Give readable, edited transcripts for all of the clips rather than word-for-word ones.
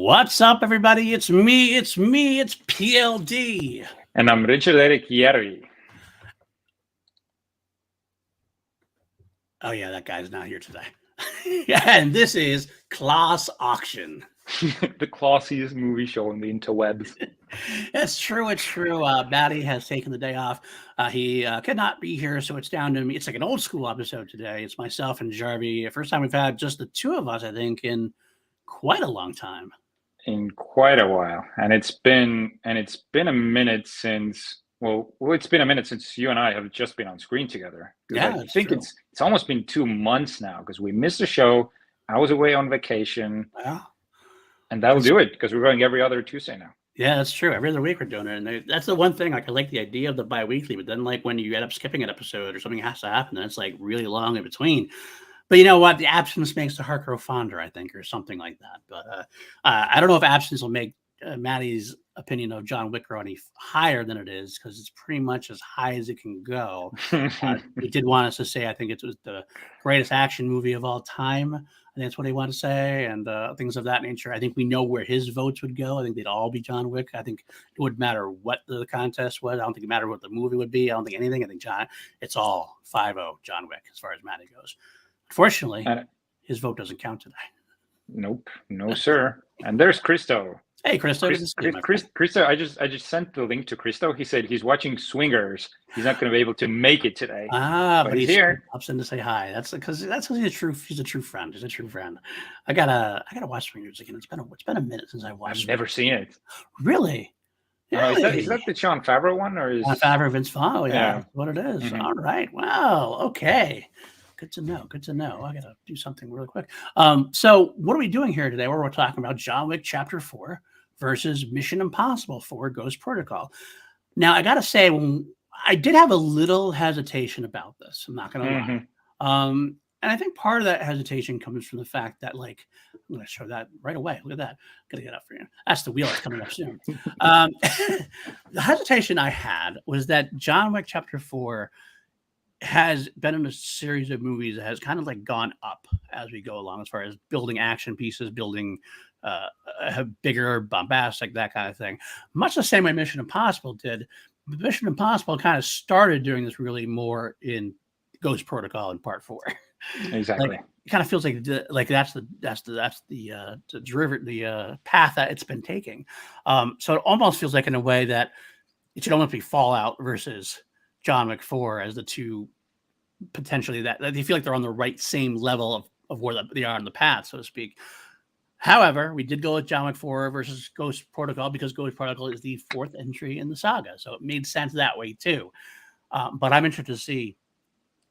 What's up, everybody? It's me, it's PLD. And I'm Richard Eric Jarvi. Oh, yeah, that guy's not here today. And this is Class Auction. The classiest movie show on the interwebs. It's true. Matty has taken the day off. He could not be here, so it's down to me. It's like an old school episode today. It's myself and Jarvi. First time we've had just the two of us, I think, in quite a long time. In quite a while. And it's been a minute since it's been a minute since you and I have just been on screen together. Yeah, I think it's almost been 2 months now because we missed the show. I was away on vacation. Yeah. And that'll do it because we're going every other Tuesday now. Yeah, that's true. Every other week we're doing it. And that's the one thing, like, I like the idea of the bi-weekly, but then, like, when you end up skipping an episode or something has to happen, then it's, like, really long in between. But you know what? The absence makes the heart grow fonder, I think, or something like that. But I don't know if absence will make Matty's opinion of John Wick grow any higher than it is, because it's pretty much as high as it can go. He did want us to say, I think it was the greatest action movie of all time. I think that's what he wanted to say, and things of that nature. I think we know where his votes would go. I think they'd all be John Wick. I think it wouldn't matter what the contest was. I don't think it mattered what the movie would be. I don't think anything. I think it's all 5-0 John Wick as far as Matty goes. Unfortunately, his vote doesn't count today. Nope, no sir. And there's Christo. Hey, Christo. Christo, I just sent the link to Christo. He said he's watching Swingers. He's not going to be able to make it today. But he's here. Pops in to say hi. That's because he's a true friend. He's a true friend. I gotta watch Swingers again. It's been a minute since I watched. I've never seen it. Really? Is that the Jon Favreau one, or is Jon Favreau, Vince Vaughn? Yeah, that's what it is. Mm-hmm. All right. Wow. Okay. Good to know. I got to do something really quick. So what are we doing here today? We're talking about John Wick Chapter 4 versus Mission Impossible 4 Ghost Protocol. Now, I got to say, I did have a little hesitation about this. I'm not going to lie. And I think part of that hesitation comes from the fact that, like, I'm going to show that right away. Look at that. Got to get up for you. That's the wheel that's coming up soon. The hesitation I had was that John Wick Chapter 4 has been in a series of movies that has kind of like gone up as we go along, as far as building action pieces, building bigger, bombastic, that kind of thing. Much the same way Mission Impossible did. Mission Impossible kind of started doing this really more in Ghost Protocol in Part 4. Exactly. Like, it kind of feels like that's the path that it's been taking. So it almost feels like, in a way, that it should almost be Fallout versus John Wick 4 as the two potentially that they feel like they're on the same level of where they are on the path, so to speak. However, we did go with John Wick 4 versus Ghost Protocol because Ghost Protocol is the 4th entry in the saga, so it made sense that way too. But I'm interested to see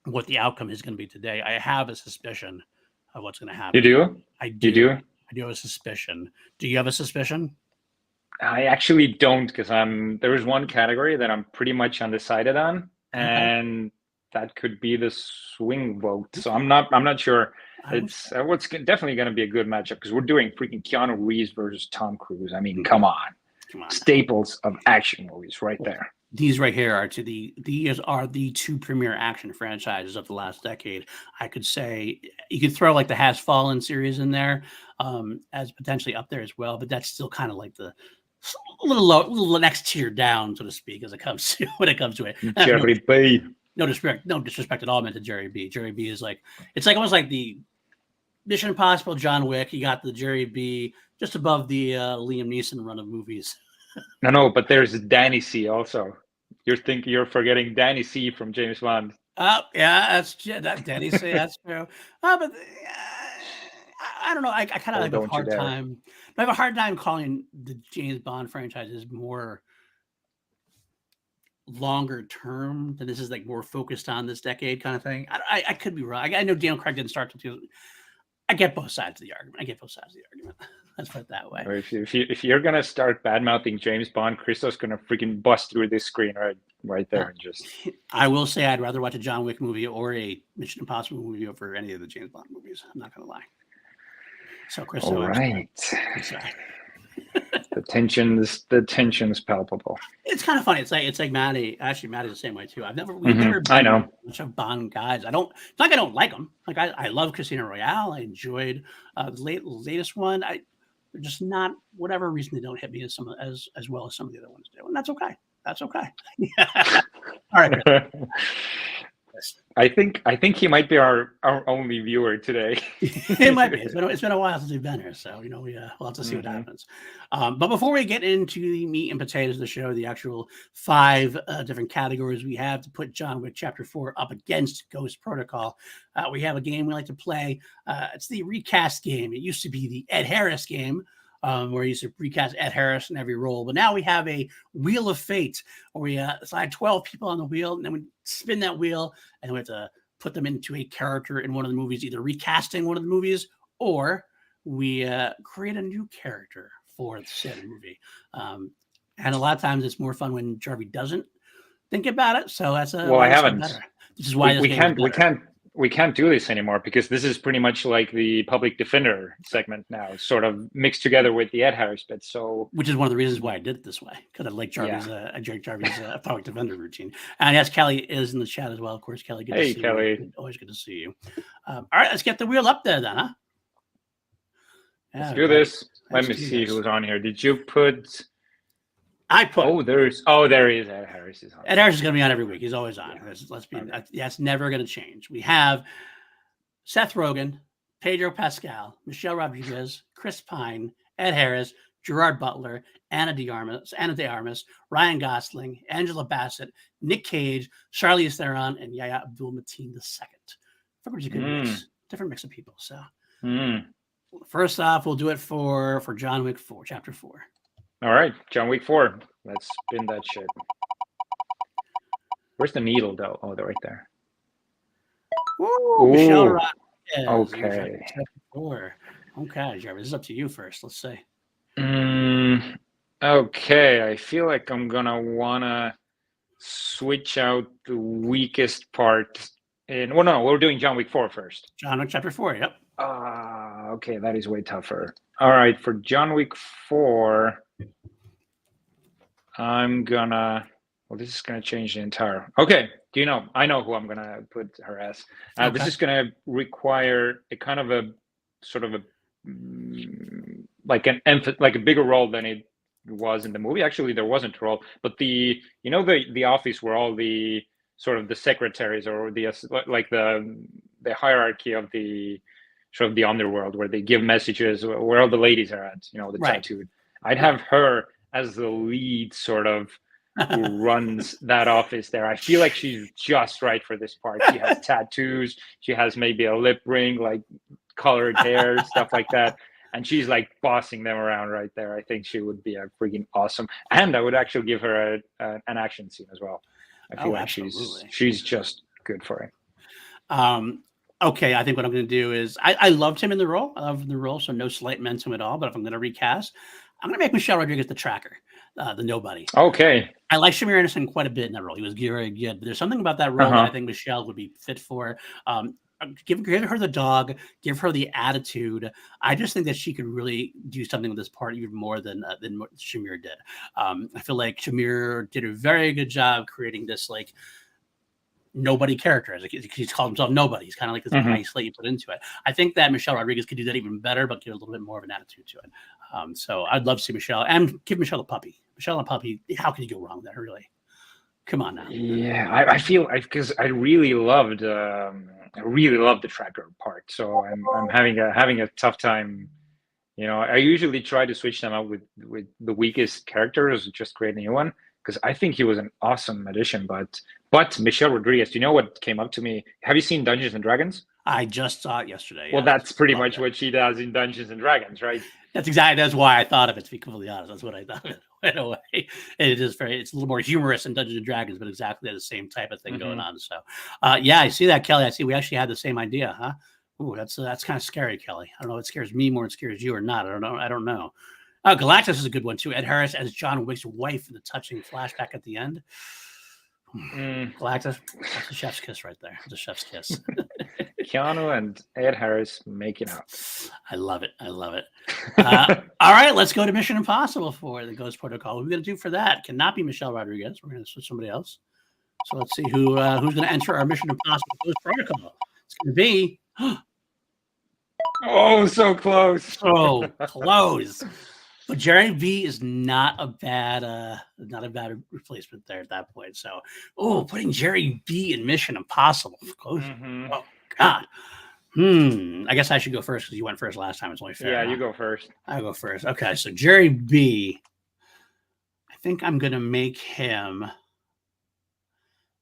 what the outcome is going to be today. I have a suspicion of what's going to happen. You do? I do have a suspicion. Do you have a suspicion? I actually don't, because there is one category that I'm pretty much undecided on, and that could be the swing vote. So I'm not sure. It's definitely going to be a good matchup, because we're doing freaking Keanu Reeves versus Tom Cruise. I mean, come on. Staples of action movies right there. These right here are the two premier action franchises of the last decade. I could say you could throw like the Has Fallen series in there as potentially up there as well, but that's still kind of like the little next tier down, so to speak, as it comes to it. Jerry B. No disrespect at all meant to Jerry B. Jerry B is like, it's like almost like the Mission Impossible, John Wick. You got the Jerry B just above the Liam Neeson run of movies. No, but there's Danny C also. You're forgetting Danny C from James Bond. Oh yeah, that Danny C. That's true. But I don't know. I kind of have a hard time. I have a hard time calling the James Bond franchises more longer term than this is, like more focused on this decade kind of thing. I could be wrong. I know Daniel Craig didn't start to. I get both sides of the argument. Let's put it that way. Or if you're gonna start bad mouthing James Bond, Christo's gonna freaking bust through this screen right there and just. I will say I'd rather watch a John Wick movie or a Mission Impossible movie over any of the James Bond movies. I'm not gonna lie. So, Chris, all right. The tension is palpable. It's kind of funny. It's like Matty. Actually, Matty's the same way too. We've never been a bunch of Bond guys. It's not like I don't like them. Like I love Casino Royale. I enjoyed the latest one. They're just not, whatever reason, they don't hit me as well as some of the other ones do, and that's okay. That's okay. Yeah. All right, Chris. I think he might be our only viewer today. It might be. It's been a while since we've been here, so we'll have to see what happens. But before we get into the meat and potatoes of the show, the actual 5 different categories we have to put John Wick Chapter 4 up against Ghost Protocol, we have a game we like to play. It's the recast game. It used to be the Ed Harris game, where you used to recast Ed Harris in every role. But now we have a Wheel of Fate, where we assign 12 people on the wheel, and then we spin that wheel, and we have to put them into a character in one of the movies, either recasting one of the movies, or we create a new character for the said movie. And a lot of times it's more fun when Jarvi doesn't think about it. So that's I haven't. This is why we can't do this anymore, because this is pretty much like the public defender segment now, sort of mixed together with the Ed Harris bit. So, which is one of the reasons why I did it this way, because I like Jarvi's public defender routine. And yes, Kelly is in the chat as well. Of course, Kelly. Hey, Kelly. You. Always good to see you. All right, let's get the wheel up there then, huh? Let's do this. Let me see who's on here. Did you put? I put. There is. Ed Harris is on. Ed Harris is going to be on every week. He's always on. That's never going to change. We have Seth Rogen, Pedro Pascal, Michelle Rodriguez, Chris Pine, Ed Harris, Gerard Butler, Ana de Armas, Ryan Gosling, Angela Bassett, Nick Cage, Charlize Theron, and Yahya Abdul-Mateen II. I think it's a good mix, different mix of people. So first off, we'll do it for John Wick 4, Chapter 4. All right, John Wick 4. Let's spin that shit. Where's the needle, though? Oh, they're right there. Ooh, Michelle Rodriguez. Okay. Okay, Jarvis, this is up to you first. Let's see. Okay, I feel like I'm gonna wanna switch out the weakest part. No, we're doing John Wick 4 first. John Wick Chapter 4. Yep. Okay, that is way tougher. All right, for John Wick 4. I'm gonna. Well, this is gonna change the entire. Okay, I know who I'm gonna put her as. Okay. This is gonna require a kind of a sort of a like a bigger role than it was in the movie. Actually, there wasn't a role, but the office where all the sort of the secretaries or the hierarchy of the sort of the underworld, where they give messages, where all the ladies are at, the tattooed. I'd have her as the lead sort of who runs that office there. I feel like she's just right for this part. She has tattoos. She has maybe a lip ring, like colored hair, stuff like that. And she's like bossing them around right there. I think she would be a freaking awesome. And I would actually give her an action scene as well. I feel like she's just good for it. Okay, I think what I'm going to do is I loved him in the role. I love the role, so no slight meant to him at all. But if I'm going to recast, I'm going to make Michelle Rodriguez the tracker, the nobody. Okay. I like Shamir Anderson quite a bit in that role. He was very good. But there's something about that role that I think Michelle would be fit for. Give her the dog. Give her the attitude. I just think that she could really do something with this part even more than what Shamir did. I feel like Shamir did a very good job creating this like nobody character. He's called himself nobody. He's kind of like this nice slate you put into it. I think that Michelle Rodriguez could do that even better, but give a little bit more of an attitude to it. So I'd love to see Michelle and give Michelle a puppy. Michelle and a puppy. How can you go wrong there? Really? Come on now. Yeah, I feel because I really loved the tracker part. So I'm having a tough time. I usually try to switch them out with the weakest characters, just create a new one, because I think he was an awesome addition. But Michelle Rodriguez, do you know what came up to me? Have you seen Dungeons and Dragons? I just saw it yesterday. Well, that's pretty much what she does in Dungeons and Dragons, right? That's why I thought of it, to be completely honest. That's what I thought of it right away. And it's a little more humorous in Dungeons and Dragons, but exactly the same type of thing going on. So yeah, I see that, Kelly. I see we actually had the same idea, huh? Ooh, that's kind of scary, Kelly. I don't know if it scares me more than it scares you or not. I don't know. Galactus is a good one too. Ed Harris as John Wick's wife in the touching flashback at the end. Galactus, that's a chef's kiss right there. It's a chef's kiss. Keanu and Ed Harris making out. I love it. All right, let's go to Mission Impossible for the Ghost Protocol. What are we going to do for that? Cannot be Michelle Rodriguez. We're going to switch somebody else. So let's see who's going to enter our Mission Impossible Ghost Protocol. It's going to be Oh, so close. So close. But Jerry V is not a bad replacement there at that point. So, putting Jerry V in Mission Impossible. Close. Mm-hmm. Oh God. I guess I should go first because you went first last time. It's only fair. Yeah, you go first. I'll go first. Okay, so Jerry B. I think I'm gonna make him.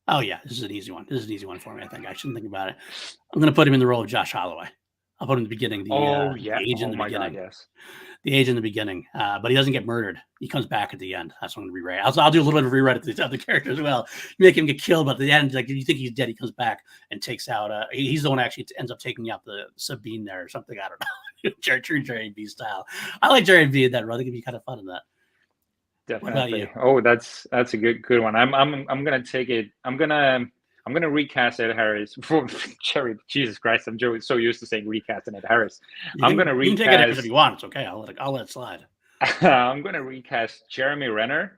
Oh yeah, this is an easy one. This is an easy one for me. I think I shouldn't think about it. I'm gonna put him in the role of Josh Holloway. I'll put him in the beginning. The age in the beginning. God, yes. The age in the beginning, but he doesn't get murdered. He comes back at the end. That's what I'm going to rewrite. I'll do a little bit of rewrite of the character as well. You make him get killed, but at the end, like you think he's dead, he comes back and takes out. He's the one who actually ends up taking out the Sabine there or something. I don't know. True Jerry B style. I like Jerry B in that role. I think it'd be kind of fun in that. Definitely. Oh, that's a good one. I'm gonna take it. I'm gonna recast Ed Harris for Jerry. Jesus Christ, I'm so used to saying recast Ed Harris. I'm gonna recast. You can take it if you want. It's okay. I'll let it slide. I'm gonna recast Jeremy Renner.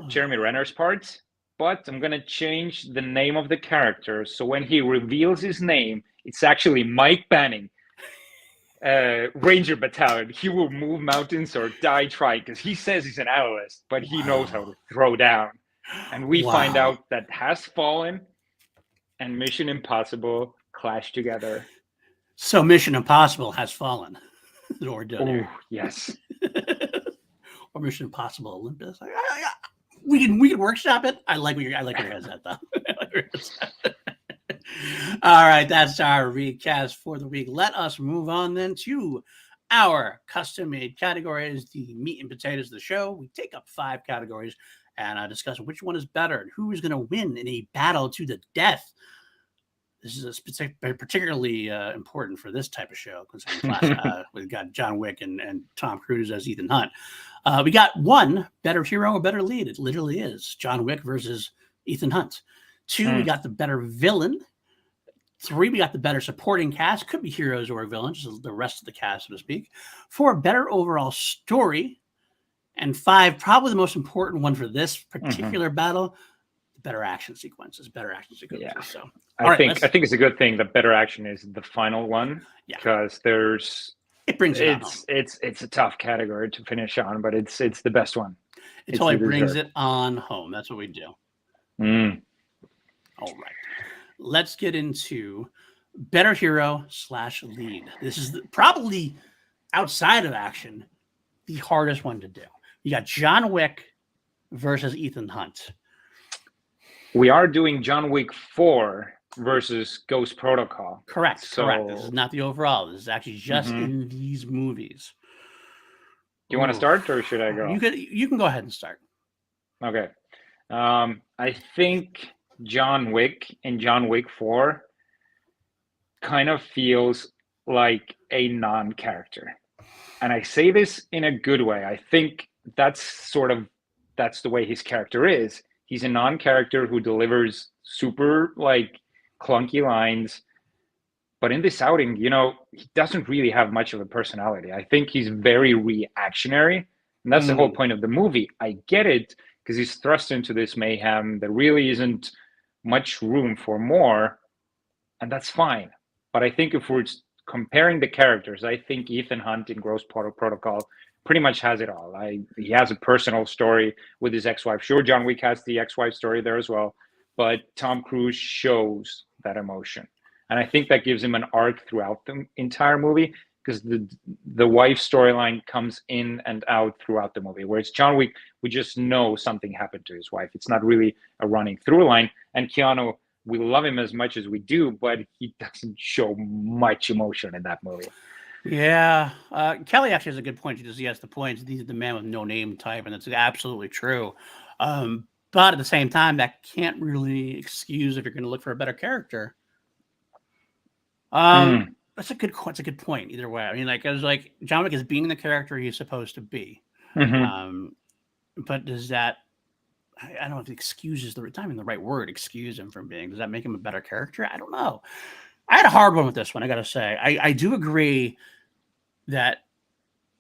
Jeremy Renner's parts, but I'm gonna change the name of the character. So when he reveals his name, it's actually Mike Banning. Ranger Battalion. He will move mountains or die trying because he says he's an analyst, but he knows how to throw down. And we find out that Has Fallen and Mission Impossible clash together. So Mission Impossible has fallen. Is what we're doing here. Yes. Or Mission Impossible Olympus. We can workshop it. I like where your head's at though. All right, that's our recast for the week. Let us move on then to our custom-made categories, the meat and potatoes of the show. We take up 5 categories and discuss which one is better and who is going to win in a battle to the death. This is particularly important for this type of show because we've got John Wick and Tom Cruise as Ethan Hunt. We got one better hero or better lead. It literally is John Wick versus Ethan Hunt. 2, we got the better villain. 3, we got the better supporting cast. Could be heroes or villains, just the rest of the cast, so to speak. 4, better overall story. And 5, probably the most important one for this particular battle, the better action sequences. Yeah. So I think it's a good thing that better action is the final one because it brings it it's a tough category to finish on, but it's the best one. It totally brings it on home. That's what we do. All right. Let's get into better hero / lead. This is probably outside of action, the hardest one to do. You got John Wick versus Ethan Hunt. We are doing John Wick 4 versus Ghost Protocol. Correct. This is not the overall. This is actually just in these movies. Do you want to start or should I go? You can go ahead and start. Okay. I think John Wick and John Wick 4 kind of feels like a non-character. And I say this in a good way. I think that's the way his character is. He's a non-character who delivers super clunky lines. But in this outing, he doesn't really have much of a personality. I think he's very reactionary. And that's the whole point of the movie. I get it because he's thrust into this mayhem. There really isn't much room for more. And that's fine. But I think if we're comparing the characters, I think Ethan Hunt in Ghost Protocol pretty much has it all. He has a personal story with his ex-wife. Sure, John Wick has the ex-wife story there as well. But Tom Cruise shows that emotion. And I think that gives him an arc throughout the entire movie because the wife storyline comes in and out throughout the movie. Whereas John Wick, we just know something happened to his wife. It's not really a running through line. And Keanu, we love him as much as we do, but he doesn't show much emotion in that movie. Yeah. Kelly actually has a good point. He has the point. He's the man with no name type, and that's absolutely true. But at the same time, that can't really excuse if you're going to look for a better character. That's a good point. Either way, I mean, John Wick is being the character he's supposed to be. But does that? I don't know if excuse is the right word. Excuse him from being. Does that make him a better character? I don't know. I had a hard one with this one. I got to say, I do agree that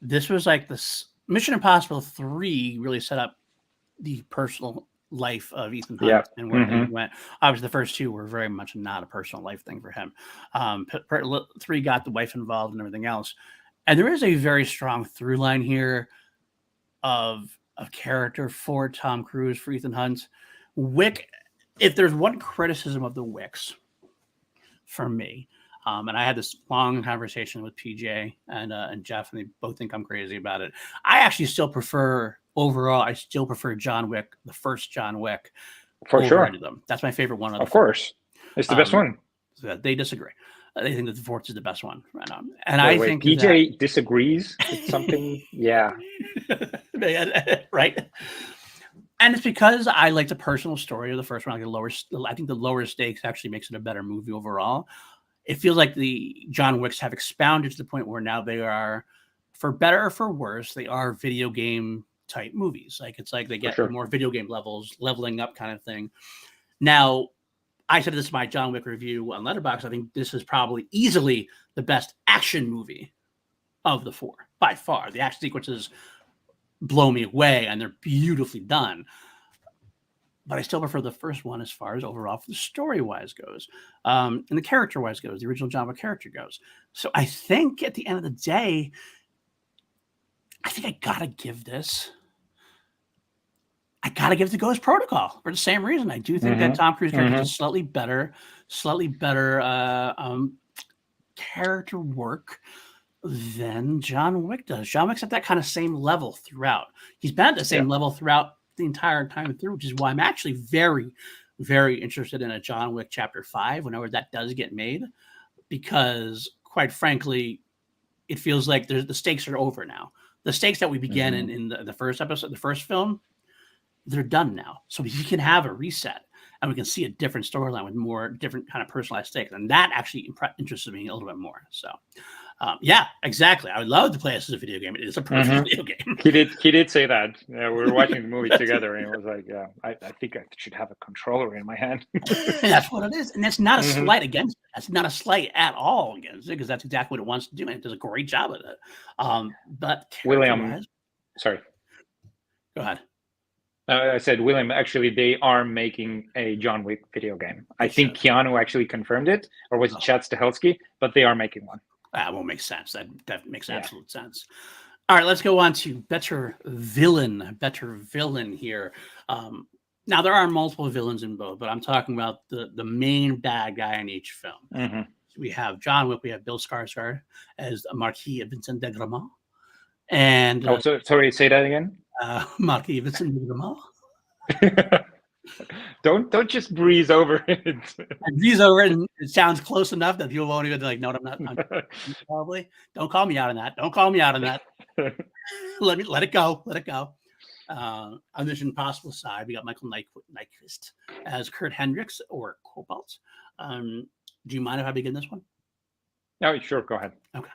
this was like this Mission Impossible 3 really set up the personal life of Ethan Hunt and where things went. Obviously, the first two were very much not a personal life thing for him. 3 got the wife involved and everything else. And there is a very strong through line here of character for Tom Cruise, for Ethan Hunt. Wick, if there's one criticism of the Wicks for me, and I had this long conversation with PJ and Jeff, and they both think I'm crazy about it. I actually still prefer, overall, John Wick, the first John Wick. For sure. Them. That's my favorite one. Of course. It's the best one. They disagree. They think that the fourth is the best one right now. And I think PJ disagrees. It's something, yeah. Right. And it's because I like the personal story of the first one. I think the lower stakes actually makes it a better movie overall. It feels like the John Wicks have expounded to the point where now they are, for better or for worse, they are video game type movies. Like it's like they get more video game leveling up kind of thing. Now, I said this in my John Wick review on Letterboxd. I think this is probably easily the best action movie of the 4 by far. The action sequences blow me away and they're beautifully done. But I still prefer the first one as far as overall for the story-wise goes. And the character-wise goes, the original John Wick character goes. So I think at the end of the day, I think I gotta give the Ghost Protocol for the same reason. I do think that Tom Cruise character is slightly better character work than John Wick does. John Wick's at that kind of same level throughout. He's been at the same level throughout the entire time through, which is why I'm actually very, very interested in a John Wick Chapter 5 whenever that does get made, because quite frankly, it feels like the stakes are over now. The stakes that we began in the first episode, the first film, they're done now. So we can have a reset and we can see a different storyline with more different kind of personalized stakes. And that actually interested me a little bit more. So yeah, exactly. I would love to play this as a video game. It is a perfect video game. He did say that. Yeah, we were watching the movie together and it was like, yeah, I think I should have a controller in my hand. That's what it is. And that's not a slight against it. That's not a slight at all against it, because that's exactly what it wants to do. And it does a great job of it. But William, sorry. Go ahead. I said, William, actually, they are making a John Wick video game. I think Keanu actually confirmed it, or was it Chad Stahelski? But they are making one. That won't make sense. That makes absolute sense. All right, let's go on to better villain here. Now, there are multiple villains in both, but I'm talking about the main bad guy in each film. So we have John Wick, we have Bill Skarsgård as Marquis Vincent de Gramont. And sorry, say that again. Marquis Vincent de Gramont. Don't just breeze over it. Breeze over it, and it sounds close enough that people won't even like, no, I'm not. Probably. Don't call me out on that. Let it go. On the Mission Impossible side, we got Michael Nyqvist as Kurt Hendricks, or Cobalt. Do you mind if I begin this one? Oh, sure. Go ahead. Okay.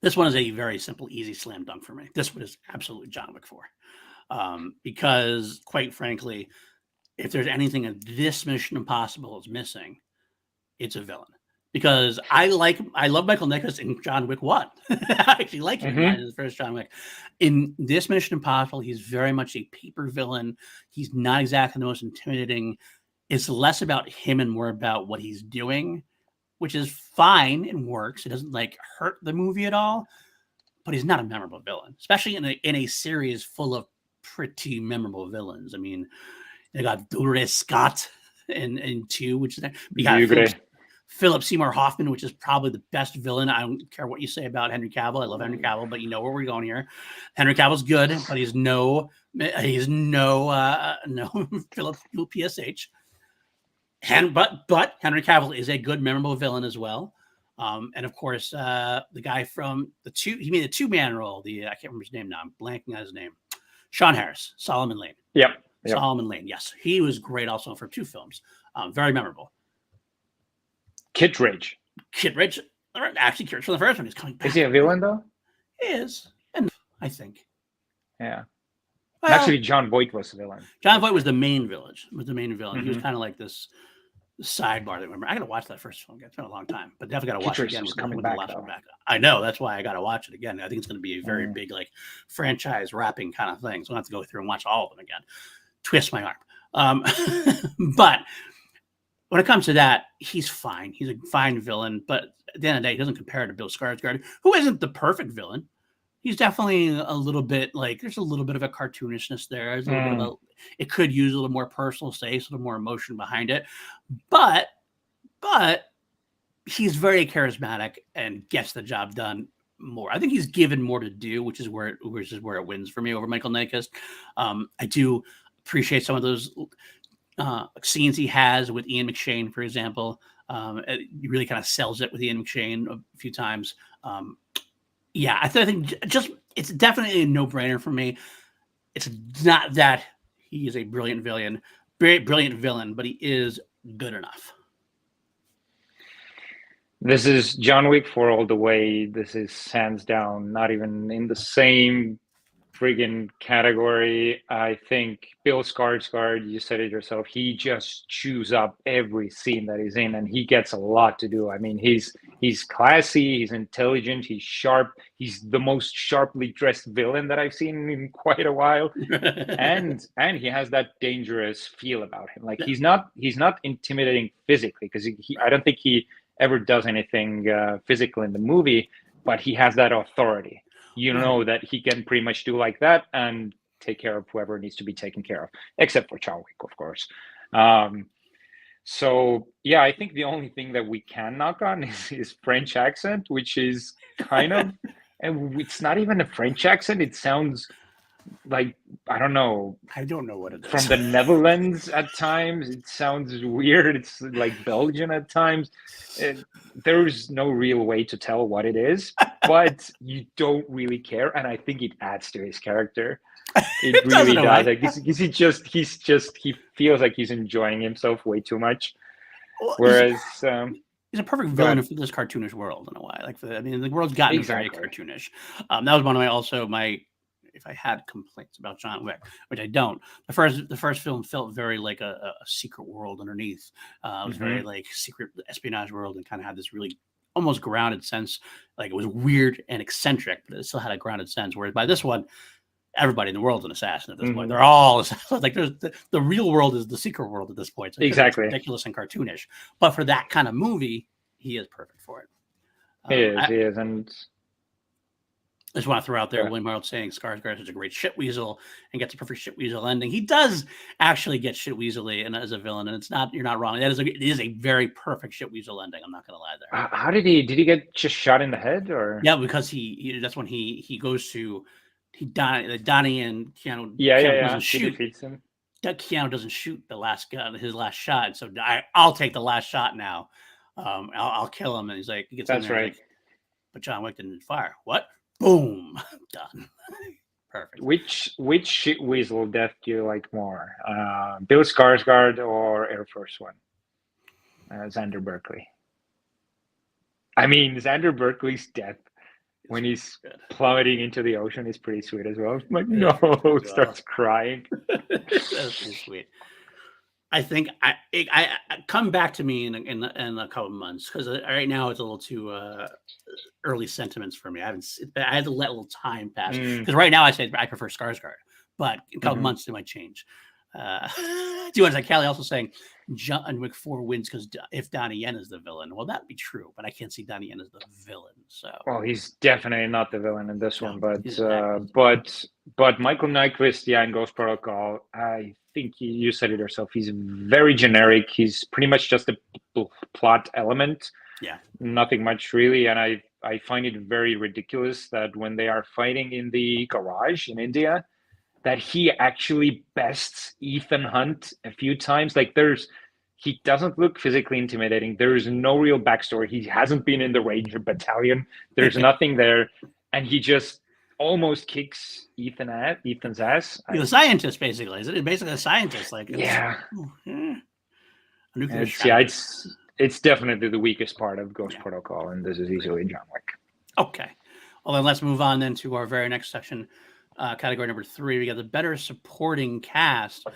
This one is a very simple, easy slam dunk for me. This one is absolutely John Wick 4. Because, quite frankly, if there's anything in this Mission Impossible is missing, it's a villain. Because I love Michael Nyqvist in John Wick 1. I actually like him in the first John Wick. In this Mission Impossible, he's very much a paper villain. He's not exactly the most intimidating. It's less about him and more about what he's doing, which is fine and works. It doesn't hurt the movie at all, but he's not a memorable villain, especially in a series full of pretty memorable villains. I mean, they got Douglas Scott in 2, which is we got Philip Seymour Hoffman, which is probably the best villain. I don't care what you say about Henry Cavill. I love Henry Cavill, but you know where we're going here. Henry Cavill's good, but he's no Philip PSH. But Henry Cavill is a good, memorable villain as well. And of course, the guy from he made a 2-man role. I can't remember his name now. I'm blanking on his name. Sean Harris, Solomon Lane. Yep. Solomon Lane. Yes, he was great also for 2 films. Very memorable. Kittredge. Actually, Kittredge from the first one. He's coming back. Is he a villain though? He is, and I think. Yeah. Well, actually, John Voight was the villain. John Voight was the main villain. He was kind of like this sidebar. I got to watch that first film again. It's been a long time, but definitely got to watch it again. Coming back. I know, that's why I got to watch it again. I think it's going to be a very big franchise wrapping kind of thing. So I have to go through and watch all of them again. twist my arm. But when it comes to that, he's fine. He's a fine villain, but at the end of the day, he doesn't compare to Bill Skarsgård, who isn't the perfect villain. He's definitely a little bit like there's a little bit of a cartoonishness there. There's a little bit of it could use a little more personal space, a little more emotion behind it, but he's very charismatic and gets the job done more. I think he's given more to do, which is where it wins for me over Michael Nyqvist. I do appreciate some of those scenes he has with Ian McShane, for example. He really kind of sells it with Ian McShane a few times. Yeah, I think just it's definitely a no-brainer for me. It's not that he is a brilliant villain, but he is good enough. This is John Wick 4 all the way. This is hands down, not even in the same friggin' category. I think Bill Skarsgård, you said it yourself, he just chews up every scene that he's in, and he gets a lot to do. I mean, he's classy, he's intelligent, he's sharp, he's the most sharply dressed villain that I've seen in quite a while. and he has that dangerous feel about him. Like he's not intimidating physically, because I don't think he ever does anything physical in the movie, but he has that authority. You know that he can pretty much do like that and take care of whoever needs to be taken care of, except for John Wick, of course. So yeah, I think the only thing that we can knock on is his French accent, which is kind of, and it's not even a French accent. It sounds like, I don't know what it is. From the Netherlands at times. It sounds weird. It's like Belgian at times. There's no real way to tell what it is, but you don't really care, and I think it adds to his character. It really does. Like, he feels like he's enjoying himself way too much. Whereas he's a perfect villain for this cartoonish world in a way. Like, the world's gotten very cartoonish. That was one of my if I had complaints about John Wick, which I don't. The first film felt very like a secret world underneath. It was very like secret espionage world, and kind of had this really almost grounded sense. Like, it was weird and eccentric, but it still had a grounded sense. Whereas by this one, everybody in the world's an assassin at this point. They're all like, there's the real world is the secret world at this point. So exactly, it's ridiculous and cartoonish. But for that kind of movie, he is perfect for it. He is, and I just want to throw out there, William Hart saying Skarsgård is a great shit weasel and gets a perfect shit weasel ending. He does actually get shit weaselly and as a villain, and you're not wrong. It is a very perfect shit weasel ending. I'm not going to lie there. How did he get just shot in the head, or? Yeah, because that's when he goes to Donnie and Keanu. Doesn't shoot. Keanu doesn't shoot his last shot. So I'll take the last shot now. I'll kill him, and he's like, he gets that's in there, right. Like, but John Wick didn't fire. What? Boom, done. Perfect. Which shit weasel death do you like more, Bill Skarsgård or Air Force One? Xander Berkeley. I mean, Xander Berkeley's death when he's plummeting into the ocean is pretty sweet as well. I'm like, no, starts crying. That's pretty sweet. I think I come back to me in a couple of months, because right now it's a little too early sentiments for me. I had to let a little time pass, because right now I say I prefer Skarsgård, but in a couple of months it might change. Do you understand? Callie also saying John Wick 4 wins because if Donnie Yen is the villain. Well, that'd be true, but I can't see Donnie Yen as the villain. So, well, he's definitely not the villain in this one, but Michael Nyqvist, in Ghost Protocol, I think you said it yourself. He's very generic. He's pretty much just a plot element. Yeah, nothing much really, and I find it very ridiculous that when they are fighting in the garage in India, that he actually bests Ethan Hunt a few times. Like, he doesn't look physically intimidating. There is no real backstory. He hasn't been in the Ranger Battalion. There's nothing there. And he just almost kicks Ethan's ass. He's a scientist, basically. Is it basically a scientist? Like, it's definitely the weakest part of Ghost Protocol, and this is easily John Wick. Okay. Well, then let's move on then to our very next section. Category number 3, we got the better supporting cast,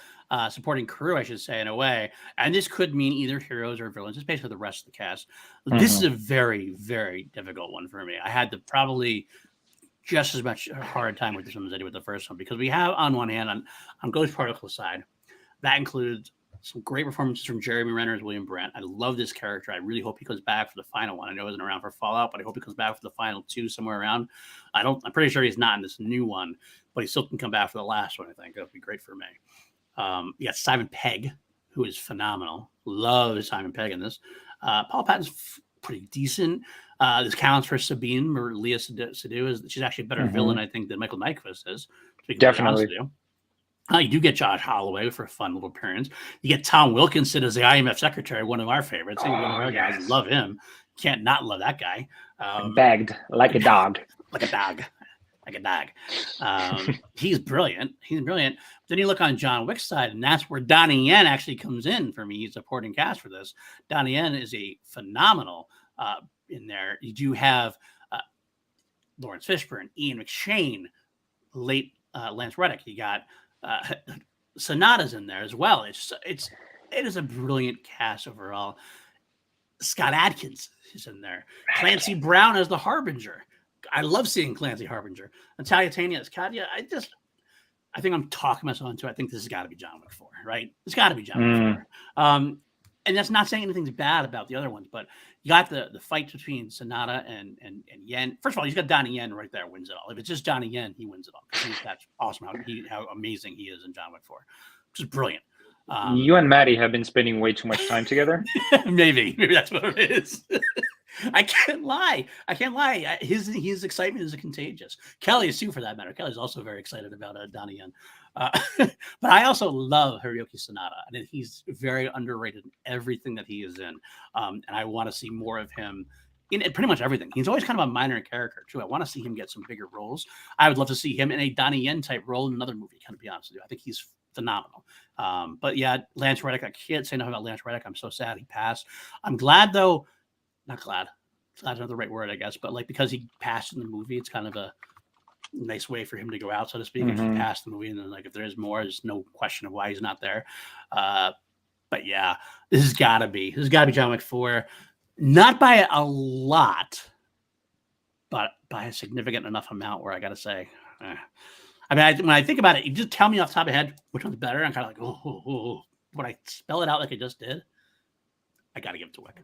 supporting crew, I should say, in a way. And this could mean either heroes or villains. It's basically the rest of the cast. This is a very, very difficult one for me. I had to probably just as much hard time with this one as I did with the first one, because we have, on one hand, on Ghost Protocol side, That includes some great performances from Jeremy Renner as William Brandt. I love this character. I really hope he comes back for the final one. I know he wasn't around for Fallout, but I hope he comes back for the final 2 somewhere around. I'm pretty sure he's not in this new one, but he still can come back for the last one. I think that would be great for me. You got Simon Pegg, who is phenomenal. Love Simon Pegg in this. Paul Patton's pretty decent. This counts for Sabine or Leah Seydoux. She's actually a better villain, I think, than Michael Nyqvist is. Definitely. You do get Josh Holloway for a fun little appearance. You get Tom Wilkinson as the IMF secretary, one of our favorites. One of our guys. Love him. Can't not love that guy. Bagged like a dog. Like a dog. Like a dog. He's brilliant. Then you look on John Wick's side, and that's where Donnie Yen actually comes in for me. He's a supporting cast for this. Donnie Yen is a phenomenal in there. You do have Lawrence Fishburne, Ian McShane, late Lance Reddick. You got Sonata's in there as well. It is a brilliant cast overall. Scott Adkins is in there. Clancy Brown as the Harbinger. I love seeing Clancy Harbinger. Natalia Tania as Katya. I think I'm talking myself into it. I think this has got to be John Wick 4, right? It's got to be John Wick 4. And that's not saying anything's bad about the other ones, but you got the fight between Sonata and Yen. First of all, he's got Donnie Yen right there, wins it all. If it's just Donnie Yen, he wins it all. That's awesome how amazing he is in John Wick 4, which is brilliant. You and Matty have been spending way too much time together. Maybe that's what it is. I can't lie. His excitement is contagious. Kelly is too, for that matter. Kelly's also very excited about Donnie Yen. But I also love Hiroyuki Sanada. And he's very underrated in everything that he is in. And I want to see more of him in pretty much everything. He's always kind of a minor character, too. I want to see him get some bigger roles. I would love to see him in a Donnie Yen type role in another movie, kind of be honest with you. I think he's phenomenal. But yeah, Lance Reddick, I can't say enough about Lance Reddick. I'm so sad he passed. I'm glad, though. Not glad. That's not the right word, I guess. But because he passed in the movie, it's kind of a nice way for him to go out, so to speak. If he passed the movie, and then if there's more, there's no question of why he's not there. But yeah, this has got to be John Wick 4. Not by a lot, but by a significant enough amount where I got to say, when I think about it, you just tell me off the top of my head which one's better. I'm kind of like, when I spell it out like I just did, I got to give it to Wick.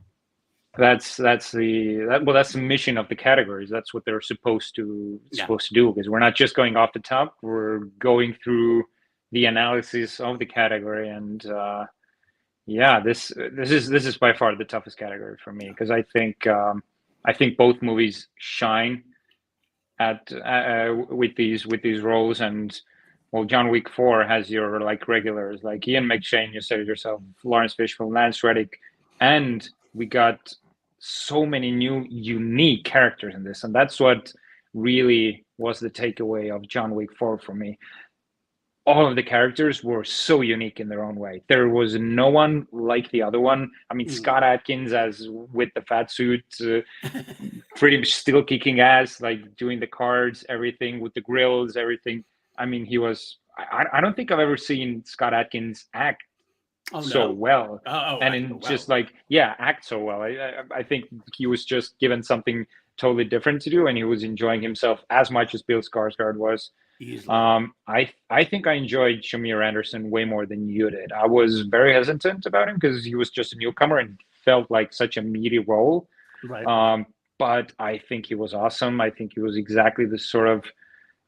That's the mission of the categories. That's what they're supposed to do, because we're not just going off the top. We're going through the analysis of the category, and this is by far the toughest category for me, because I think both movies shine at with these roles. And John Wick 4 has your regulars like Ian McShane, you said it yourself, Lawrence Fishburne, Lance Reddick, and we got so many new unique characters in this, and that's what really was the takeaway of John Wick 4 for me. All of the characters were so unique in their own way. There was no one like the other one. I mean, Scott Adkins as with the fat suit, pretty much still kicking ass, doing the cards, everything with the grills, everything. I mean, he was. I don't think I've ever seen Scott Adkins act so well, act so well. I think he was just given something totally different to do, and he was enjoying himself as much as Bill Skarsgård was. I think I enjoyed Shamir Anderson way more than you did. I was very hesitant about him because he was just a newcomer and felt like such a meaty role. Right. But I think he was awesome. I think he was exactly the sort of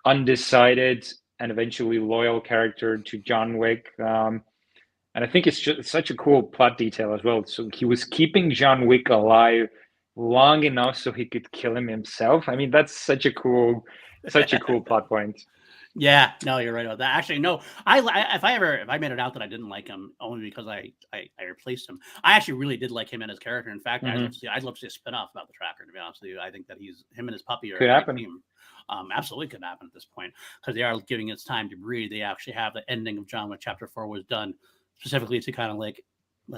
undecided and eventually loyal character to John Wick. And I think it's just such a cool plot detail as well. So he was keeping John Wick alive long enough so he could kill him himself. I mean, that's such a cool plot point. Yeah, no, you're right about that. Actually, no, if I made it out that I didn't like him only because I replaced him, I actually really did like him and his character. In fact, I'd love to see a spinoff about the Tracker. To be honest with you, I think that him and his puppy are could happen. Team. Absolutely could happen at this point, because they are giving it time to breathe. They actually have the ending of John Wick Chapter 4 was done specifically to kind of let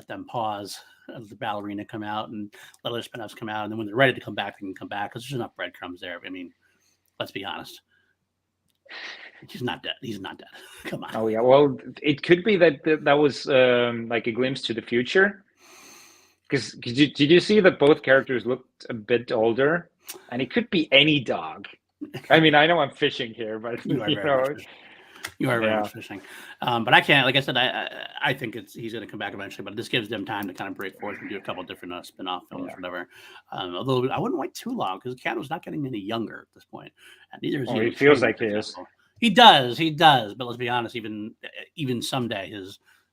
them pause, let the ballerina come out and let other spin-offs come out. And then when they're ready to come back, they can come back, because there's enough breadcrumbs there. I mean, let's be honest. He's not dead. He's not dead. Come on. Oh, yeah. Well, it could be that was like a glimpse to the future. Because did you see that both characters looked a bit older? And it could be any dog. I mean, I know I'm fishing here, but, You are very much fishing. But I can't, like I said, I think he's going to come back eventually, but this gives them time to kind of break forth and do a couple of different spin-off films or whatever. Although I wouldn't wait too long because Keanu's not getting any younger at this point. And neither is he. He feels like he is. He does. But let's be honest, even someday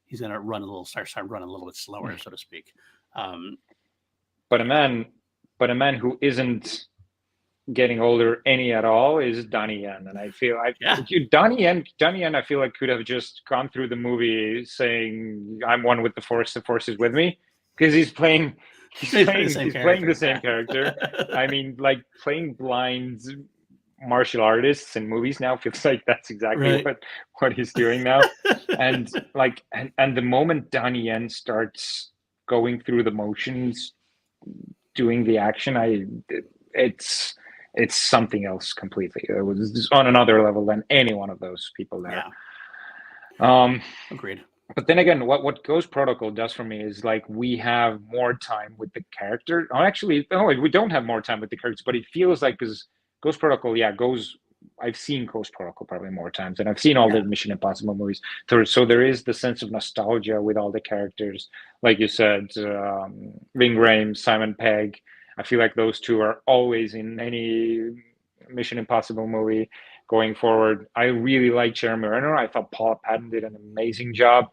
he's going to start running a little bit slower, so to speak. But a man who isn't getting older any at all is Donnie Yen, and I feel Donnie Yen I feel like could have just gone through the movie saying I'm one with the force is with me, because he's playing the same character. I mean, like, playing blind martial artists in movies now feels like that's exactly what he's doing now. And the moment Donnie Yen starts going through the motions, doing the action, it's something else completely. It was on another level than any one of those people there. Agreed. But then again, what Ghost Protocol does for me is, like, we have more time with the character. We don't have more time with the characters, but it feels like, because Ghost Protocol, I've seen Ghost Protocol probably more times, and I've seen all the Mission Impossible movies. So there is the sense of nostalgia with all the characters. Like you said, Ving Rhames, Simon Pegg. I feel like those two are always in any Mission Impossible movie going forward. I really like Jeremy Renner. I thought Paula Patton did an amazing job.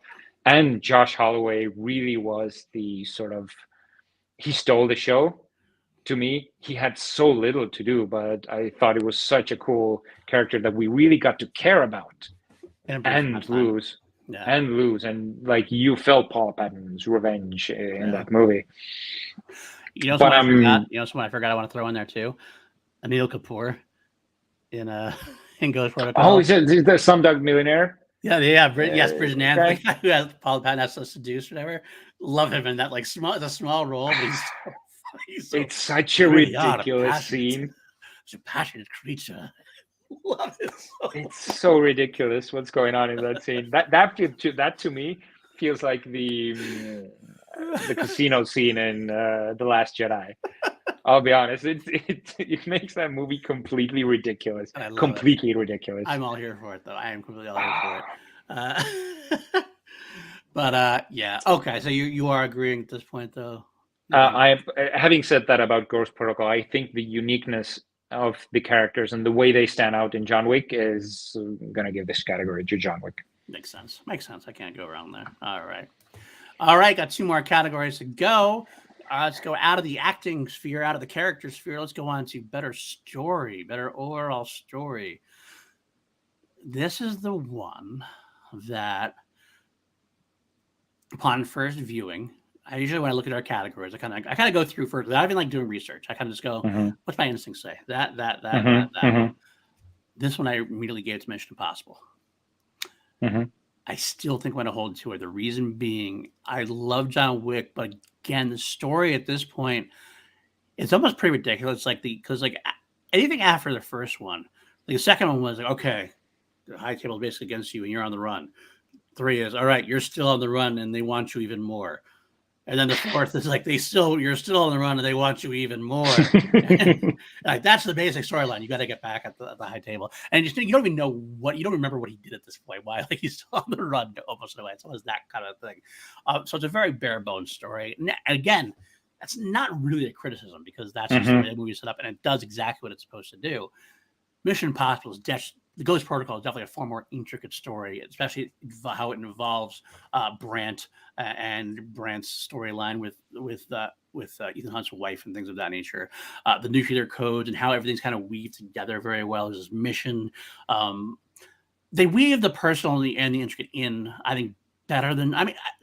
And Josh Holloway really was he stole the show. To me, he had so little to do, but I thought it was such a cool character that we really got to care about and lose. And like, you felt Paula Patton's revenge in that movie. You know, someone I forgot I want to throw in there too. Anil Kapoor in Ghost Protocol. Oh, is it the Slumdog Millionaire? Yeah. Bridget Nancy, who has Paula Patton has to seduce, whatever. Love him in that, like, small role, but he's so it's such a ridiculous scene. He's a passionate creature. Love it. It's so ridiculous what's going on in that scene. That to me feels like the casino scene in The Last Jedi. I'll be honest, it makes that movie completely ridiculous. Ridiculous. I'm all here for it, though. I am completely all here for it. But okay. So you are agreeing at this point, though. Having said that about Ghost Protocol, I think the uniqueness of the characters and the way they stand out in John Wick is going to give this category to John Wick. Makes sense. I can't go around there. All right. Got 2 more categories to go. Let's go out of the acting sphere, out of the character sphere. Let's go on to better overall story. This is the one that, upon first viewing, I usually, when I look at our categories, I kind of go through first. I don't even like doing research. I kind of just go, what's my instincts say? That. This one I immediately gave to Mission Impossible. I still think I'm going to hold to it. The reason being, I love John Wick, but again, the story at this point, it's almost pretty ridiculous. Because anything after the first one, the second one was like, okay, the high table is basically against you and you're on the run. 3 is, all right, you're still on the run and they want you even more. And then the 4th is like, you're still on the run and they want you even more. Like, that's the basic storyline. You got to get back at the high table. And you don't even know you don't remember what he did at this point. Why? Like, he's still on the run almost away. It's almost that kind of thing. So it's a very bare bones story. And again, that's not really a criticism, because that's just the way the movie set up and it does exactly what it's supposed to do. Mission Impossible is the Ghost Protocol is definitely a far more intricate story, especially how it involves Brandt and Brandt's storyline with Ethan Hunt's wife and things of that nature. The nuclear codes and how everything's kind of weaved together very well. There's this mission. They weave the personal and the intricate in, I think, better than,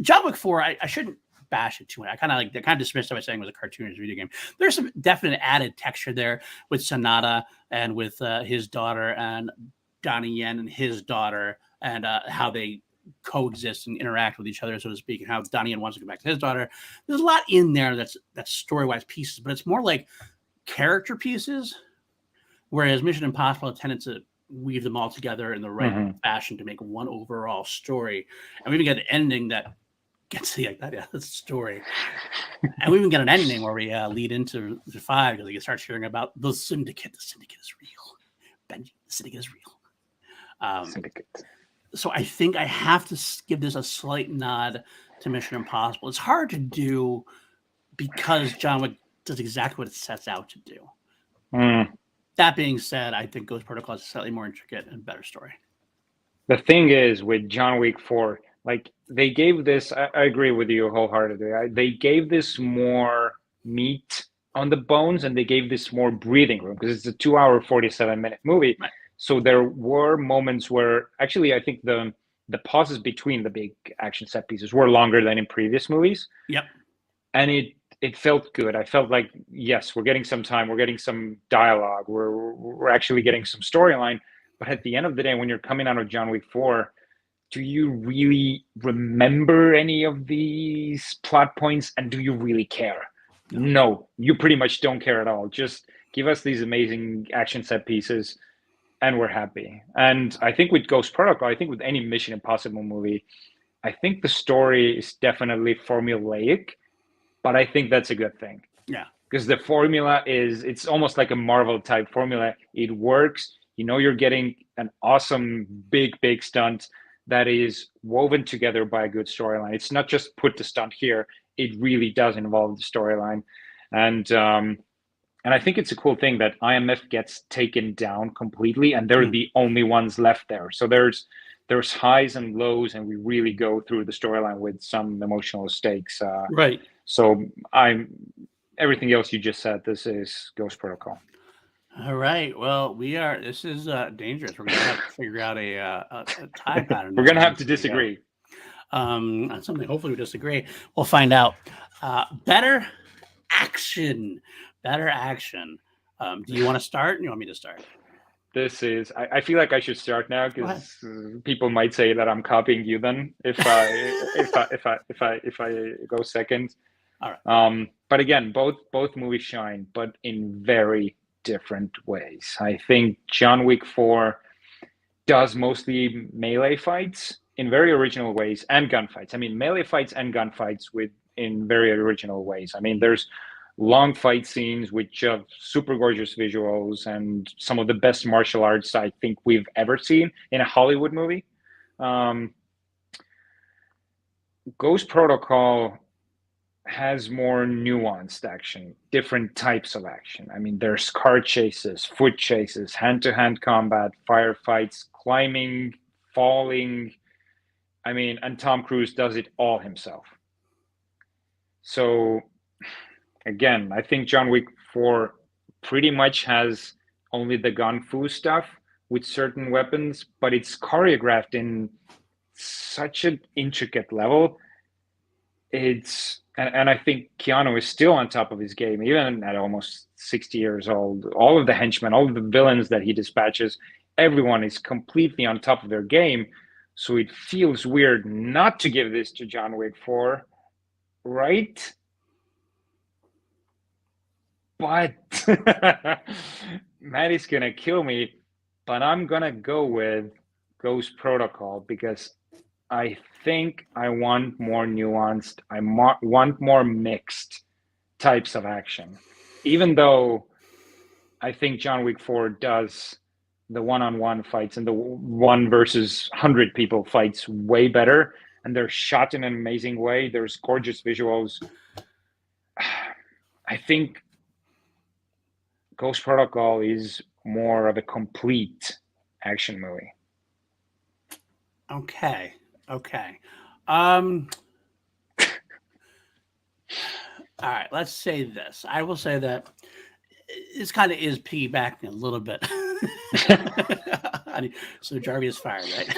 John Wick 4, I shouldn't bash it too much. I kind of dismissed it by saying it was a cartoonish video game. There's some definite added texture there with Sonata and with his daughter, and Donnie Yen and his daughter, and how they coexist and interact with each other, so to speak, and how Donnie Yen wants to go back to his daughter. There's a lot in there that's story-wise pieces, but it's more like character pieces, whereas Mission Impossible tended to weave them all together in the right fashion to make one overall story. And we even get an ending that gets to that's the story. And we even get an ending where we lead into the 5, because you start hearing about the Syndicate. The Syndicate is real. Benji, the Syndicate is real. Syndicate. So I think I have to give this a slight nod to Mission Impossible. It's hard to do because John Wick does exactly what it sets out to do. That being said, I think Ghost Protocol is a slightly more intricate and better story. The thing is with John Wick 4, like they gave this, I agree with you wholeheartedly. They gave this more meat on the bones and they gave this more breathing room because it's a 2-hour, 47-minute movie. Right. So there were moments where actually I think the pauses between the big action set pieces were longer than in previous movies. Yep. And it felt good. I felt like, yes, we're getting some time, we're getting some dialogue, we're actually getting some storyline. But at the end of the day, when you're coming out of John Wick 4, do you really remember any of these plot points? And do you really care? No, you pretty much don't care at all. Just give us these amazing action set pieces and we're happy. And I think with Ghost Protocol, I think with any Mission Impossible movie, I think the story is definitely formulaic, but I think that's a good thing. Yeah. Because the formula it's almost like a Marvel type formula. It works. You know, you're getting an awesome, big stunt that is woven together by a good storyline. It's not just put the stunt here. It really does involve the storyline. And I think it's a cool thing that IMF gets taken down completely and they're the only ones left there. So there's highs and lows and we really go through the storyline with some emotional stakes. Right. So everything else you just said, this is Ghost Protocol. All right. Well, this is dangerous. We're going to have to figure out a tie pattern. We're going to have to disagree. On something. Hopefully we disagree. We'll find out. Better action. Do you want to start? Or you want me to start? I feel like I should start now because people might say that I'm copying you then if I go second. All right. But again, both movies shine, but in very different ways. I think John Wick 4 does mostly melee fights in very original ways and gunfights. I mean, melee fights and gunfights in very original ways. I mean, there's long fight scenes with just super gorgeous visuals and some of the best martial arts I think we've ever seen in a Hollywood movie. Ghost Protocol has more nuanced action, different types of action. I mean, there's car chases, foot chases, hand-to-hand combat, firefights, climbing, falling. I mean, and Tom Cruise does it all himself. So again, I think John Wick 4 pretty much has only the gun fu stuff with certain weapons, but it's choreographed in such an intricate level. And I think Keanu is still on top of his game, even at almost 60 years old. All of the henchmen, all of the villains that he dispatches, everyone is completely on top of their game. So it feels weird not to give this to John Wick 4, right? But Matty's going to kill me, but I'm going to go with Ghost Protocol because I think I want more nuanced, I want more mixed types of action. Even though I think John Wick 4 does the one-on-one fights and the 1 versus 100 people fights way better, and they're shot in an amazing way. There's gorgeous visuals. I think Ghost Protocol is more of a complete action movie. Okay. All right, let's say this. I will say that this kind of is piggybacking a little bit. So Jarvi is fired, right?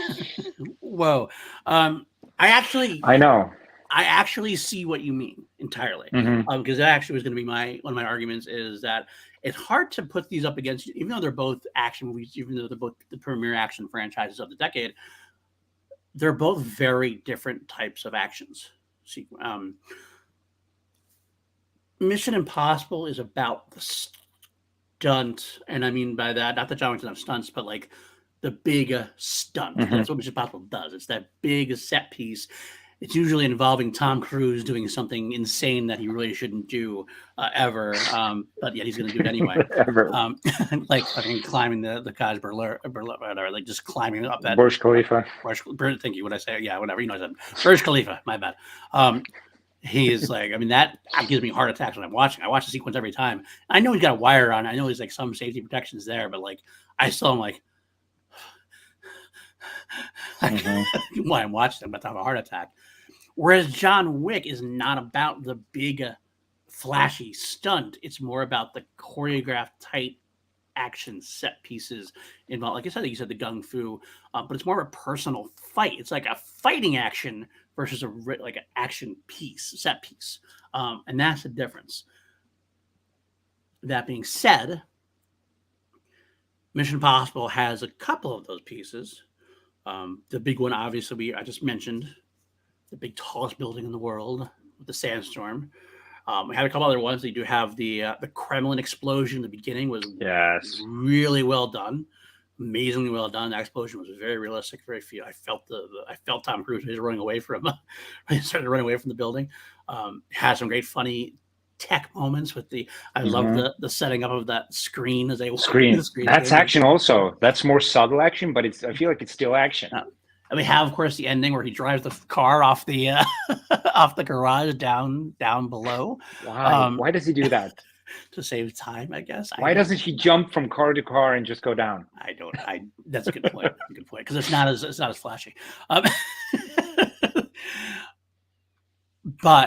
Whoa. I know. I actually see what you mean entirely. Because that actually was going to be one of my arguments is that it's hard to put these up against, even though they're both action movies, even though they're both the premier action franchises of the decade, they're both very different types of actions. Mission Impossible is about the stunt, and I mean by that, not that John Wick's not stunts, but like the big stunt. That's what Mission Impossible does. It's that big set piece. it's usually involving Tom Cruise doing something insane that he really shouldn't do ever, but yet he's going to do it anyway. Like fucking climbing the Taj whatever, like just climbing up that Burj Khalifa. Thank you. What I say? Yeah, whatever. You know, I said Burj Khalifa. My bad. He is like, I mean, that gives me heart attacks when I'm watching. I watch the sequence every time. I know he's got a wire on. I know he's like some safety protections there, but like, I still am like, why I'm watching him, but I have a heart attack. Whereas John Wick is not about the big, flashy stunt. It's more about the choreographed, tight action set pieces involved. Like I said, you said the gung fu, but it's more of a personal fight. It's like a fighting action versus like an action piece, set piece, and that's the difference. That being said, Mission Impossible has a couple of those pieces. The big one, obviously, I just mentioned, the big tallest building in the world with the sandstorm. We had a couple other ones. They do have the Kremlin explosion in the beginning was really well done, amazingly well done. That explosion was very realistic, very few. I felt Tom Cruise. He was running away from. He started running away from the building. Had some great funny tech moments with the. I love the setting up of that screen as they screen. That's action also. That's more subtle action, but I feel like it's still action. And we have, of course, the ending where he drives the car off the off the garage down below. Why does he do that? To save time, I guess. Why doesn't he jump from car to car and just go down? That's a good point. Good point, because it's not as flashy. But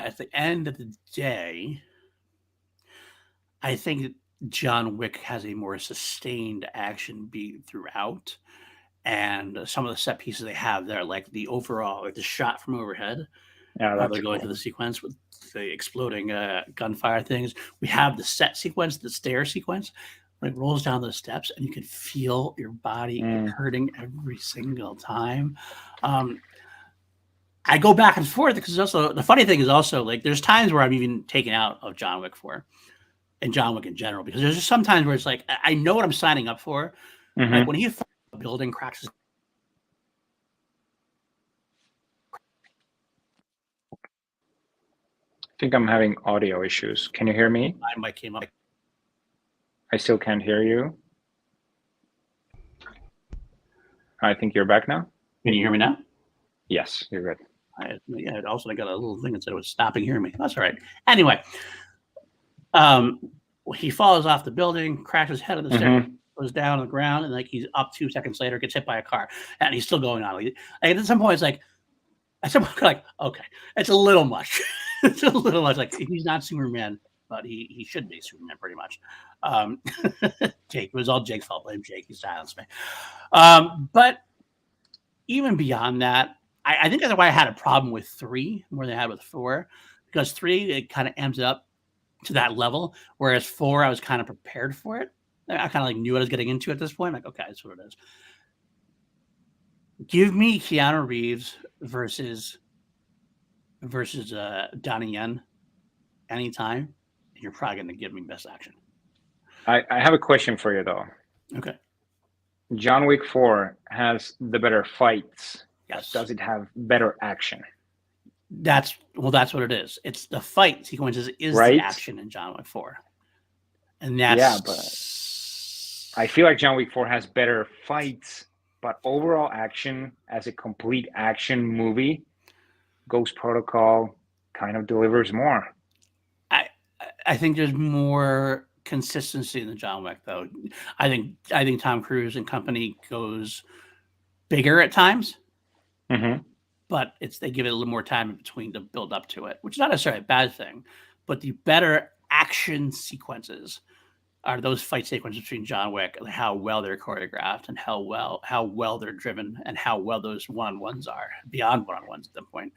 at the end of the day, I think John Wick has a more sustained action beat throughout. And some of the set pieces they have there, like the overall, like the shot from overhead, they're going through the sequence with the exploding gunfire things. We have the set sequence, the stair sequence, when it rolls down those steps, and you can feel your body hurting every single time. I go back and forth because also the funny thing is also like there's times where I'm even taken out of John Wick 4 and John Wick in general, because there's just sometimes where it's like I know what I'm signing up for. Like when he building cracks. I think I'm having audio issues. Can you hear me? My mic came up. I still can't hear you. I think you're back now. Can you hear me now? Yes, you're good. I also got a little thing that said it was stopping hearing me. That's all right. Anyway, he falls off the building, crashes head of the stairs. Goes down on the ground, and like he's up 2 seconds later, gets hit by a car, and he's still going on. Like, at some point, it's like, okay, it's a little much. It's a little much. Like he's not Superman, but he should be Superman pretty much. Jake, it was all Jake's fault. Blame Jake. He silenced me. But even beyond that, I think that's why I had a problem with 3 more than I had with 4, because 3 it kind of amps it up to that level, whereas 4 I was kind of prepared for it. I kind of like knew what I was getting into at this point. Like, okay, that's what it is. Give me Keanu Reeves versus Donnie Yen anytime, and you're probably going to give me best action. I have a question for you though. Okay. John Wick 4 has the better fights. Yes. Does it have better action? That's what it is. It's the fight sequences is right? The action in John Wick 4. And that's but I feel like John Wick 4 has better fights, but overall action as a complete action movie, Ghost Protocol kind of delivers more. I think there's more consistency in the John Wick, though. I think Tom Cruise and company goes bigger at times, but they give it a little more time in between to build up to it, which is not necessarily a bad thing. But the better action sequences are those fight sequences between John Wick and how well they're choreographed and how well they're driven and how well those one-on-ones are beyond one-on-ones at that point.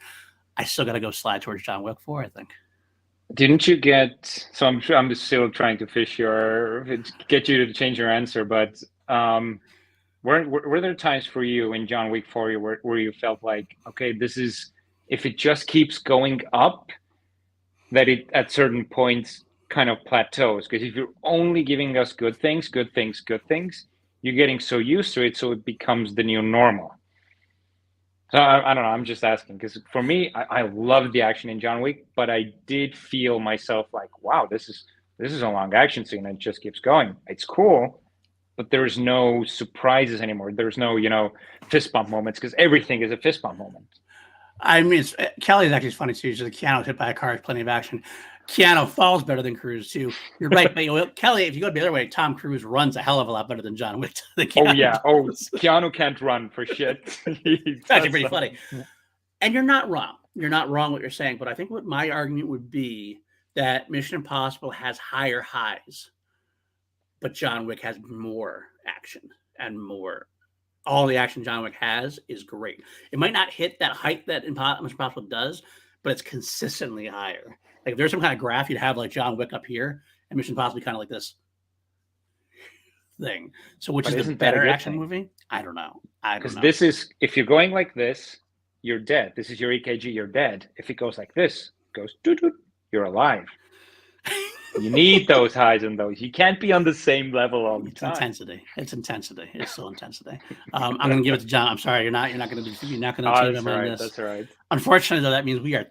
I still got to go slide towards John Wick 4, I think. Didn't you get? So I'm still trying to get you to change your answer, but were there times for you in John Wick 4 where you felt like, okay, this is, if it just keeps going up, that it at certain points kind of plateaus? Because if you're only giving us good things, you're getting so used to it, so it becomes the new normal. So I don't know. I'm just asking because for me, I love the action in John Wick, but I did feel myself like, wow, this is a long action scene. And it just keeps going. It's cool, but there's no surprises anymore. There's no, fist bump moments because everything is a fist bump moment. I mean, Kelly is actually funny too. She's like, Keanu hit by a car, plenty of action. Keanu falls better than Cruise too. You're right, but Kelly, if you go the other way, Tom Cruise runs a hell of a lot better than John Wick. Oh yeah, Keanu can't run for shit. It's actually pretty funny. And you're not wrong. You're not wrong what you're saying, but I think what my argument would be that Mission Impossible has higher highs, but John Wick has more action and more. All the action John Wick has is great. It might not hit that height that Mission Impossible does, but it's consistently higher. Like if there's some kind of graph, you'd have like John Wick up here and Mission Impossible kind of like this thing. So which is the better action movie? I don't know. Because this is, if you're going like this, you're dead. This is your EKG, you're dead. If it goes like this, goes doo-doo, you're alive. You need those highs and those. You can't be on the same level all the time. Intensity. It's intensity. It's still intensity. I'm going to give it to John. I'm sorry, you're not going to team him on this. That's right. Unfortunately, though, that means we are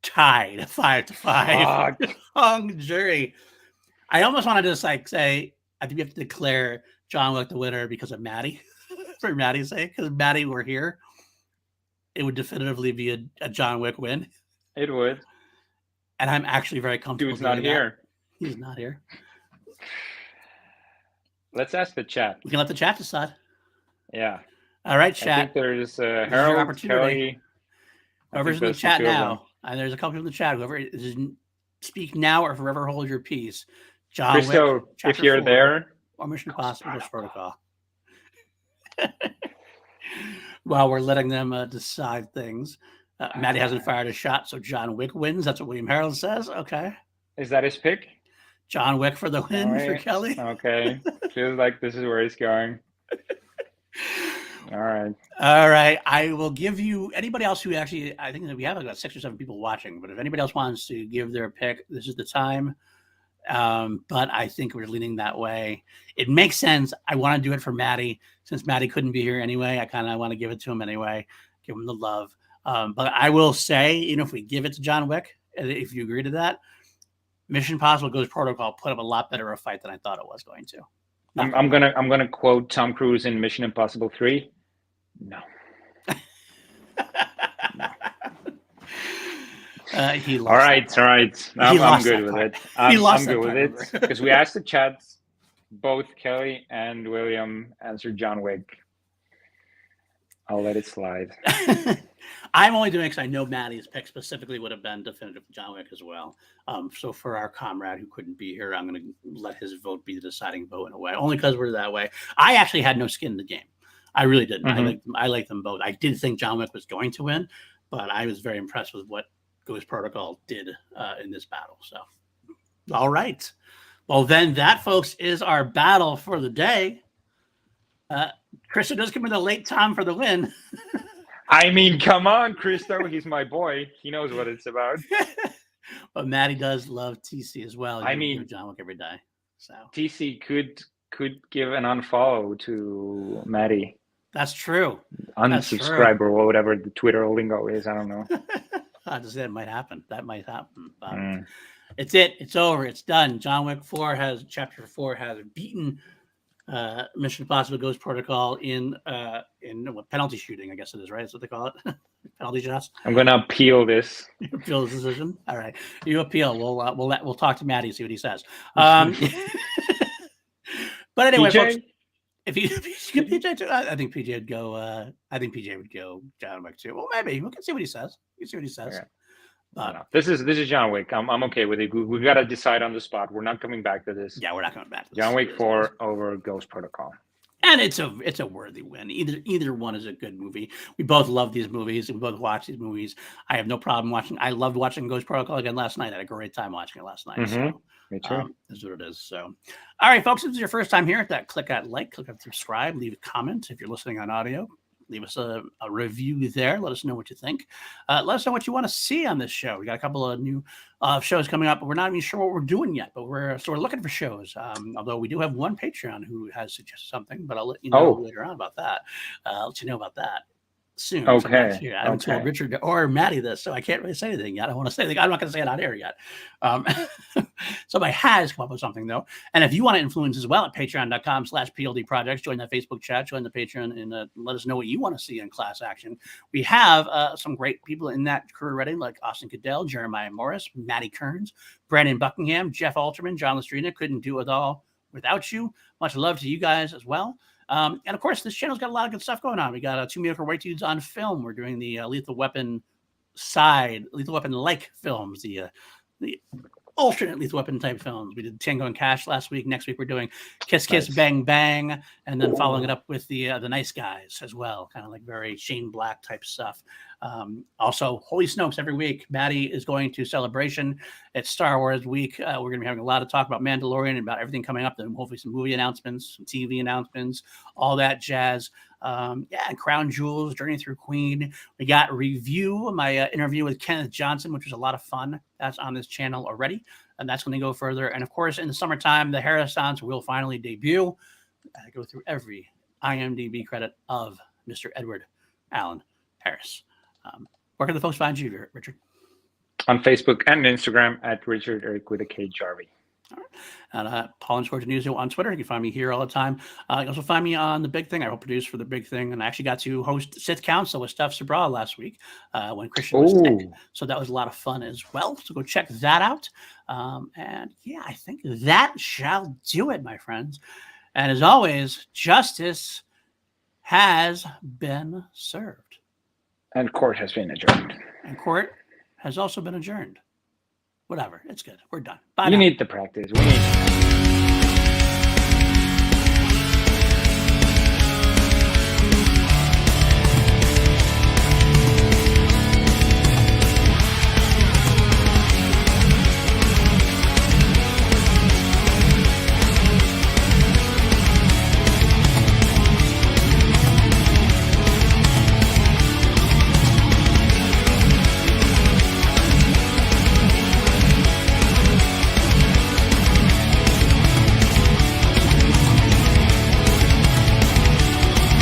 tied 5-5. Hung jury. I almost wanted to just like say, I think we have to declare John Wick the winner because of Matty, for Matty's sake. Because Matty were here, it would definitively be a John Wick win. It would. And I'm actually very comfortable. Dude's not here. He's not here. Let's ask the chat. We can let the chat decide. Yeah. All right, chat. I think there's Harold, Kelly. Whoever's in the chat now. And there's a couple in the chat. Whoever is speak now or forever hold your peace. John Christo, Wick, if you're 4, there. Or Mission Impossible Protocol. While we're letting them decide things. Matty hasn't fired a shot, so John Wick wins. That's what William Harold says. Okay. Is that his pick? John Wick for the win for Kelly. Okay. Feels like this is where he's going. All right. All right. I will give you anybody else who actually, I think that we have about 6 or 7 people watching, but if anybody else wants to give their pick, this is the time. But I think we're leaning that way. It makes sense. I want to do it for Matty. Since Matty couldn't be here anyway, I kind of want to give it to him anyway, give him the love. But I will say, if we give it to John Wick, if you agree to that, Mission Impossible Ghost Protocol put up a lot better a fight than I thought it was going to. I'm gonna quote Tom Cruise in Mission Impossible 3. No. He lost. All right. I'm good with it. I'm good with it because we asked the chat. Both Kelly and William answered John Wick. I'll let it slide. I'm only doing it because I know Matty's pick specifically would have been definitive John Wick as well. So for our comrade who couldn't be here, I'm going to let his vote be the deciding vote in a way, only because we're that way. I actually had no skin in the game. I really didn't. Mm-hmm. I liked them both. I did think John Wick was going to win, but I was very impressed with what Ghost Protocol did in this battle. So, all right. Well, then that, folks, is our battle for the day. Christo does come with a late Tom for the win. I mean, come on, Christo. He's my boy. He knows what it's about. But Matty does love TC as well. I mean, John Wick every day. So TC could give an unfollow to Matty. That's true. Unsubscribe or whatever the Twitter lingo is. I don't know. I just said it might happen. That might happen. It's it. It's over. It's done. John Wick Chapter 4 has beaten Mission Impossible Ghost Protocol in penalty shooting, I guess it is, right? That's what they call it. Penalty shots. I'm gonna appeal this. You appeal the decision. All right, you appeal. We'll talk to Matty, see what he says. But anyway, folks, if you skip PJ too, I think PJ would go. I think PJ would go John Wick too. Well, maybe we can see what he says. You see what he says. Okay. No. This is John Wick. I'm okay with it. We got to decide on the spot. We're not coming back to this. Yeah, we're not coming back to this. John Wick 4 over Ghost Protocol. And it's a worthy win. Either one is a good movie. We both love these movies. We both watch these movies. I have no problem watching. I loved watching Ghost Protocol again last night. I had a great time watching it last night. Mm-hmm. So, me too. That's what it is. So, all right, folks, if this is your first time here, click that like, click on subscribe, leave a comment if you're listening on audio. Leave us a review there. Let us know what you think. Let us know what you want to see on this show. We got a couple of new shows coming up, but we're not even sure what we're doing yet. But we're sort of looking for shows. Although we do have one Patreon who has suggested something, but I'll let you know later on about that. I'll let you know about that. soon. Okay. So I haven't told Richard or Matty this, so I can't really say anything yet. I want to say anything. I'm not going to say it on air yet. Somebody has come up with something though. And if you want to influence as well at patreon.com/PLD projects, join that Facebook chat, join the Patreon, and let us know what you want to see in class action. We have some great people in that crew already, like Austin Cadell, Jeremiah Morris, Matty Kearns, Brandon Buckingham, Jeff Alterman, John Lestrina. Couldn't do it all without you. Much love to you guys as well. And of course, this channel's got a lot of good stuff going on. We got Two Mediocre White Dudes on film. We're doing the Lethal Weapon like films, the alternate Lethal Weapon type films. We did Tango and Cash last week. Next week we're doing Kiss Kiss Bang Bang, and then following it up with the Nice Guys as well, kind of like very Shane Black type stuff. Also, Holy Snopes every week. Matty is going to Celebration. It's Star Wars week. We're going to be having a lot of talk about Mandalorian and about everything coming up. Then hopefully some movie announcements, some TV announcements, all that jazz. Crown Jewels, Journey Through Queen. We got review, my interview with Kenneth Johnson, which was a lot of fun. That's on this channel already, and that's going to go further. And of course, in the summertime, the Harrisons will finally debut. I go through every IMDb credit of Mr. Edward Allen Harris. Where can the folks find you, Richard? On Facebook and Instagram at Richard Eric with a K Jarvi. All right. And Paul _ News on Twitter. You can find me here all the time. You can also find me on The Big Thing. I helped produce for The Big Thing, and I actually got to host Sith Council with Steph Sabra last week when Christian was sick. So that was a lot of fun as well. So go check that out. And yeah, I think that shall do it, my friends. And as always, justice has been served. And court has been adjourned. And court has also been adjourned. Whatever. It's good. We're done. Bye. You need the practice. We need